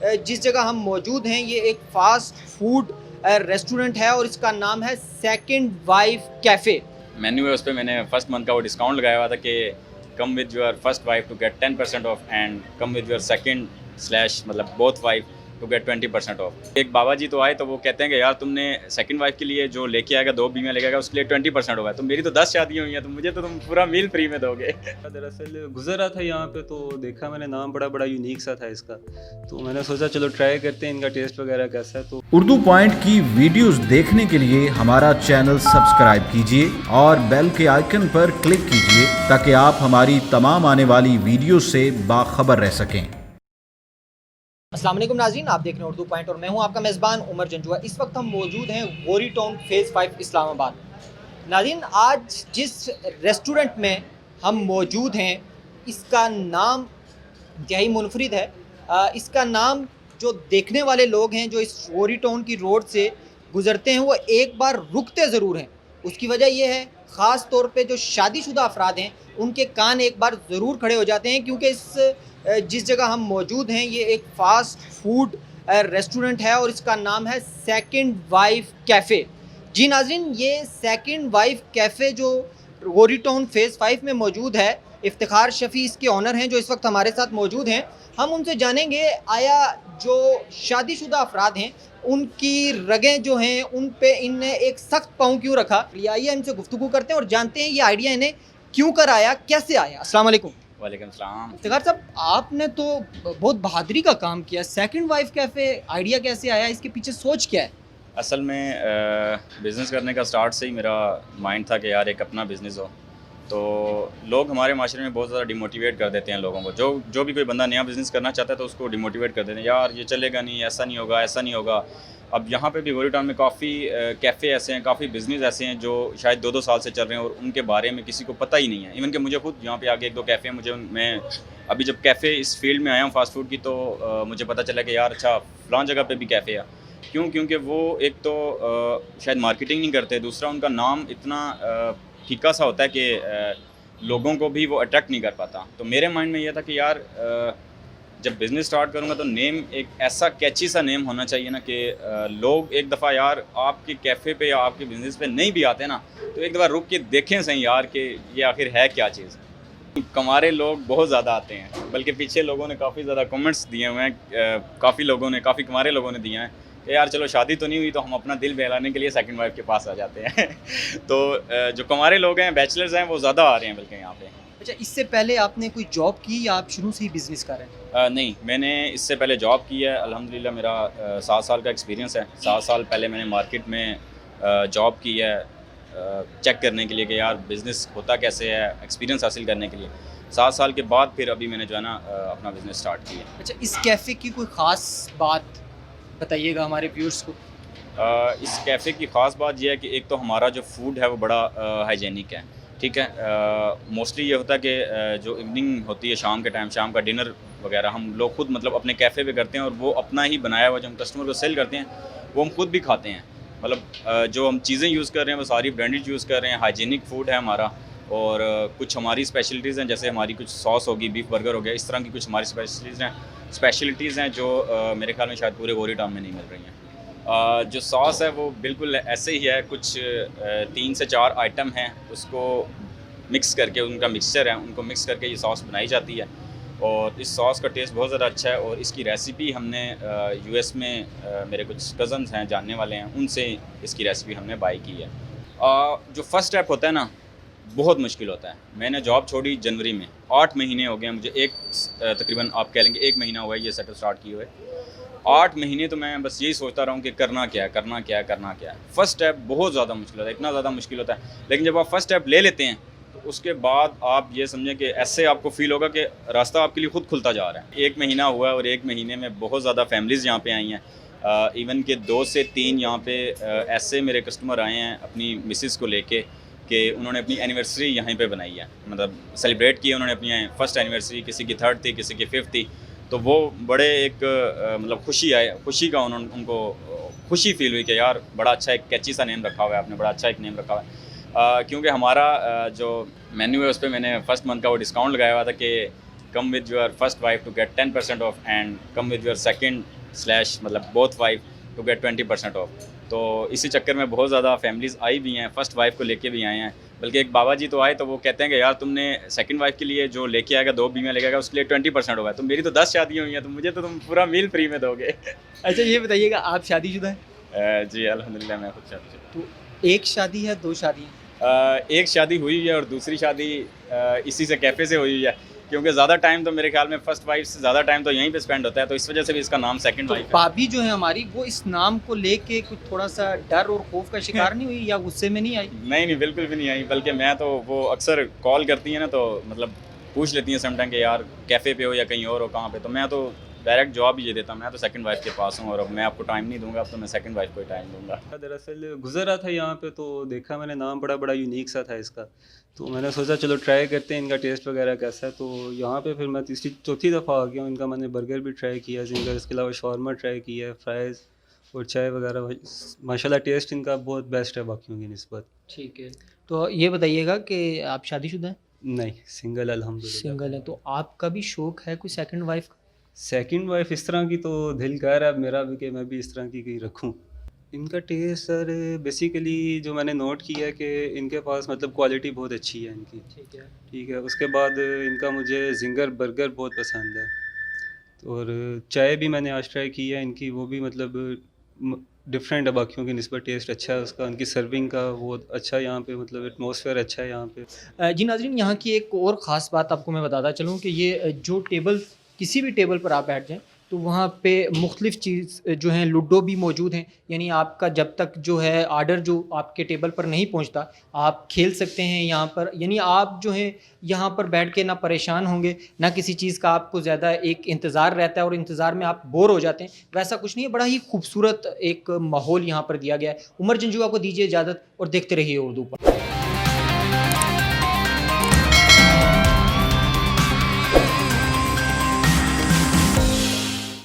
जिस जगह हम मौजूद हैं ये एक फास्ट फूड रेस्टोरेंट है और इसका नाम है सेकंड वाइफ कैफ़े। मेन्यू है, उस पे मैंने फर्स्ट मंथ का वो डिस्काउंट लगाया हुआ था कि come with your first wife to get 10% off and come with your second slash मतलब both wife to get 20% off. एक बाबा जी तो आए तो वो कहते हैं कि यार तुमने सेकंड वाइफ के लिए जो लेके आएगा 2 बीवियाँ लेके आएगा उसके लिए 20% होगा, तो मेरी तो 10 शादियाँ हुई हैं तो मुझे तो तुम पूरा मील फ्री में दोगे। दरअसल गुजर रहा था यहाँ पे तो देखा मैंने, नाम बड़ा बड़ा यूनिक सा था इसका, तो मैंने सोचा चलो ट्राई करते हैं इनका टेस्ट वगैरह कैसा है। तो उर्दू पॉइंट की वीडियोस देखने के लिए हमारा चैनल सब्सक्राइब कीजिए और बेल के आइकन पर क्लिक कीजिए ताकि आप हमारी तमाम आने वाली वीडियो से बाखबर रह सकें। अस्सलाम वालेकुम नाज़रीन, आप देख रहे हैं उर्दू पॉइंट और मैं हूं आपका मेज़बान उमर जंजुआ। इस वक्त हम मौजूद हैं गोरी टाउन फेज़ 5 इस्लामाबाद। नाज़रीन, आज जिस रेस्टोरेंट में हम मौजूद हैं इसका नाम इंतहाई मुनफरिद है। इसका नाम जो देखने वाले लोग हैं जो इस गोरी टाउन की रोड से गुज़रते हैं वो एक बार रुकते ज़रूर हैं। उसकी वजह यह है ख़ास तौर पे जो शादीशुदा अफराद हैं उनके कान एक बार ज़रूर खड़े हो जाते हैं, क्योंकि जिस जगह हम मौजूद हैं ये एक फ़ास्ट फूड रेस्टोरेंट है और इसका नाम है सेकंड वाइफ कैफ़े। जी नाज़रीन, ये सेकंड वाइफ कैफ़े जो गोरी टाउन फेज़ 5 में मौजूद है, इफ्तिखार शफ़ी इसके ऑनर हैं जो इस वक्त हमारे साथ मौजूद हैं। हम उनसे जानेंगे आया जो शादीशुदा अफराद हैं उनकी रगें जो हैं उन पे इनने एक सख्त पाँव क्यों रखा। आइए इनसे गुफ्तगू करते हैं और जानते हैं ये आइडिया इन्हें क्यों कर आया, कैसे आया। अस्सलाम वालेकुम। वालेकुम सलाम। इफ्तिखार साहब, आपने तो बहुत बहादुरी का काम किया। सेकंड वाइफ कैफ़े आइडिया कैसे आया, इसके पीछे सोच क्या है? असल में बिज़नेस करने का स्टार्ट से ही मेरा माइंड था कि यार एक अपना बिज़नेस हो। तो लोग हमारे माशरे में बहुत ज़्यादा डिमोटिवेट कर देते हैं लोगों को, जो भी कोई बंदा नया बिज़नेस करना चाहता है तो उसको डिमोटिवेट कर देते हैं, यार ये चलेगा नहीं, ऐसा नहीं होगा, ऐसा नहीं होगा। अब यहाँ पे भी गोरी टाउन में काफ़ी कैफ़े ऐसे हैं, काफ़ी बिज़नेस ऐसे हैं जो शायद 2-2 साल से चल रहे हैं और उनके बारे में किसी को पता ही नहीं है। इवन कि मुझे खुद यहाँ पे आगे 1-2 कैफ़े हैं, मैं अभी जब कैफ़े इस फील्ड में आया हूँ फ़ास्ट फूड की तो मुझे पता चला कि यार अच्छा फ़लाँ जगह पे भी कैफ़े है। क्यों? क्योंकि वो एक तो शायद मार्केटिंग नहीं करते, दूसरा उनका नाम इतना फीका सा होता है कि लोगों को भी वो अट्रैक्ट नहीं कर पाता। तो मेरे माइंड में ये था कि यार जब बिज़नेस स्टार्ट करूँगा तो नेम एक ऐसा कैची सा नेम होना चाहिए ना कि लोग एक दफ़ा यार आपके कैफ़े पे या आपके बिज़नेस पे नहीं भी आते ना तो एक दफ़ा रुक के देखें सही यार कि ये आखिर है क्या चीज़। कमारे लोग बहुत ज़्यादा आते हैं, बल्कि पीछे लोगों ने काफ़ी ज़्यादा कमेंट्स दिए हुए हैं, काफ़ी कमारे लोगों ने दिए हैं कि यार चलो शादी तो नहीं हुई तो हम अपना दिल बहलाने के लिए सेकंड वाइफ के पास आ जाते हैं। तो जो कमारे लोग हैं, बैचलर्स हैं, वो ज़्यादा आ रहे हैं बल्कि यहाँ पे। अच्छा, इससे पहले आपने कोई जॉब की या आप शुरू से ही बिज़नेस कर रहे हैं? नहीं, मैंने इससे पहले जॉब की है। अल्हम्दुलिल्लाह मेरा 7 साल का एक्सपीरियंस है। 7 साल पहले मैंने मार्केट में जॉब की है चेक करने के लिए कि यार बिज़नेस होता कैसे है, एक्सपीरियंस हासिल करने के लिए। 7 साल के बाद फिर अभी मैंने जो है ना अपना बिज़नेस स्टार्ट किया। अच्छा, इस कैफ़े की कोई ख़ास बात बताइएगा हमारे व्यूअर्स को। इस कैफ़े की ख़ास बात यह है कि एक तो हमारा जो फूड है वो बड़ा हाइजीनिक है, ठीक है। मोस्टली ये होता है कि जो इवनिंग होती है शाम के टाइम, शाम का डिनर वगैरह हम लोग खुद मतलब अपने कैफ़े पे करते हैं और वो अपना ही बनाया हुआ जो हम कस्टमर को सेल करते हैं वो हम खुद भी खाते हैं। मतलब जो हम चीज़ें यूज़ कर रहे हैं वो सारी ब्रांडेड यूज़ कर रहे हैं, हाइजीनिक फूड है हमारा। और कुछ हमारी स्पेशलिटीज़ हैं, जैसे हमारी कुछ सॉस होगी, बीफ बर्गर हो गया, इस तरह की कुछ हमारी स्पेशलिटीज़ हैं जो मेरे ख्याल में शायद पूरे गोरी टाउन में नहीं मिल रही हैं। जो सॉस है वो बिल्कुल ऐसे ही है, कुछ 3 से 4 आइटम हैं, उसको मिक्स करके उनका मिक्सचर है, उनको मिक्स करके ये सॉस बनाई जाती है और इस सॉस का टेस्ट बहुत ज़्यादा अच्छा है। और इसकी रेसिपी हमने यूएस में मेरे कुछ कज़न्स हैं, जानने वाले हैं, उनसे इसकी रेसिपी हमने बाई की है। जो फर्स्ट स्टेप होता है ना बहुत मुश्किल होता है। मैंने जॉब छोड़ी जनवरी में, 8 महीने हो गए हैं मुझे, तकरीबन आप कह लेंगे 1 महीना हुआ है ये सेटल स्टार्ट किए हुए। 8 महीने तो मैं बस यही सोचता रहा हूँ कि करना क्या है। फ़र्स्ट स्टेप बहुत ज़्यादा मुश्किल होता है, इतना ज़्यादा मुश्किल होता है, लेकिन जब आप फ़र्स्ट स्टेप ले लेते हैं तो उसके बाद आप ये समझें कि ऐसे आपको फ़ील होगा कि रास्ता आपके लिए खुद खुलता जा रहा है। 1 महीना हुआ है और 1 महीने में बहुत ज़्यादा फैमिलीज़ यहाँ पे आई हैं। इवन के 2 से 3 यहाँ पे ऐसे मेरे कस्टमर आए हैं अपनी मिसेस को लेके कि उन्होंने अपनी एनिवर्सरी यहीं पे बनाई है, मतलब सेलिब्रेट की है उन्होंने अपनी फर्स्ट एनिवर्सरी, किसी की 3rd थी, किसी की 5th थी। तो वो बड़े एक मतलब खुशी का उनको खुशी फील हुई कि यार बड़ा अच्छा एक कैची सा नेम रखा हुआ है आपने, बड़ा अच्छा एक नेम रखा हुआ है। क्योंकि हमारा जो मेन्यू है उस पे मैंने फर्स्ट मंथ का वो डिस्काउंट लगाया हुआ था कि come with your first wife to get 10% off and come with your second slash मतलब both wife to get 20% off. तो इसी चक्कर में बहुत ज़्यादा फैमिलीज़ आई भी हैं, फर्स्ट वाइफ को लेके भी आए हैं। बल्कि एक बाबा जी तो आए तो वो कहते हैं कि यार तुमने सेकंड वाइफ के लिए जो लेके आएगा 2 बीवियाँ लेके आएगा उसके लिए 20% होगा, तो मेरी तो 10 शादियाँ हुई हैं तो मुझे तो तुम पूरा मील फ्री में दोगे। अच्छा ये बताइएगा, आप शादीशुदा हैं? जी अल्हम्दुलिल्लाह मैं खुद शादी। तो एक शादी है, 2 शादी हैं? एक शादी हुई है और दूसरी शादी इसी से कैफ़े से हुई है, क्योंकि ज़्यादा टाइम तो मेरे ख्याल में फ़र्स्ट वाइफ से ज़्यादा टाइम तो यहीं पे स्पेंड होता है, तो इस वजह से भी इसका नाम सेकंड तो वाइफ है। भाभी जो है हमारी, वो इस नाम को लेके कुछ थोड़ा सा डर और खौफ का शिकार नहीं हुई या गुस्से में नहीं आई? नहीं बिल्कुल भी नहीं आई, बल्कि मैं तो वो अक्सर कॉल करती है ना तो मतलब पूछ लेती हैं समटाइम कि यार कैफ़े पे हो या कहीं और हो, कहाँ पे, तो मैं तो डायरेक्ट जवाब ही ये देता, मैं तो सेकंड वाइफ के पास हूँ और अब मैं आपको टाइम नहीं दूंगा, अब तो मैं सेकंड वाइफ को ही टाइम दूंगा। दरअसल गुजर रहा था यहाँ पे तो देखा मैंने नाम बड़ा बड़ा यूनिक सा था इसका, तो मैंने सोचा चलो ट्राई करते हैं इनका टेस्ट वगैरह कैसा है। तो यहाँ पे फिर मैं तीसरी चौथी दफ़ा आ गया हूँ। इनका मैंने बर्गर भी ट्राई किया जिनका, इसके अलावा शॉर्मा ट्राई किया है, फ्राइज़ और चाय वगैरह। माशाल्लाह टेस्ट इनका बहुत बेस्ट है बाकियों की निस्बत। ठीक है, तो ये बताइएगा कि आप शादीशुदा हैं? नहीं, सिंगल अल्हम्दुलिल्लाह। सिंगल है, तो आपका भी शौक है कोई सेकंड वाइफ का? सेकंड वाइफ इस तरह की तो दिल कह रहा है मेरा भी कि मैं भी इस तरह की कहीं रखूं। इनका टेस्ट सर बेसिकली जो मैंने नोट किया है कि इनके पास मतलब क्वालिटी बहुत अच्छी है इनकी। ठीक है। ठीक है, उसके बाद इनका मुझे जिंगर बर्गर बहुत पसंद है, और चाय भी मैंने आज ट्राई की है इनकी, वो भी मतलब डिफरेंट है बाकियों की निस्बत, टेस्ट अच्छा है उसका, उनकी सर्विंग का बहुत अच्छा है यहाँ पे, मतलब एटमॉस्फेयर अच्छा है यहाँ पे। जी नाज़रीन, यहाँ की एक और ख़ास बात आपको मैं बताता चलूँ कि ये जो टेबल, किसी भी टेबल पर आप बैठ जाएँ तो वहाँ पे मुख्तलिफ़ चीज़ जो हैं लूडो भी मौजूद हैं, यानी आपका जब तक जो है आर्डर जो आपके टेबल पर नहीं पहुँचता आप खेल सकते हैं यहाँ पर। यानी आप जो है यहाँ पर बैठ के ना परेशान होंगे, ना किसी चीज़ का आपको ज़्यादा एक इंतज़ार रहता है और इंतज़ार में आप बोर हो जाते हैं, वैसा कुछ नहीं है। बड़ा ही खूबसूरत एक माहौल यहाँ पर दिया गया है। उमर जंजुआ को दीजिए इजाज़त और देखते रहिए उर्दू पर।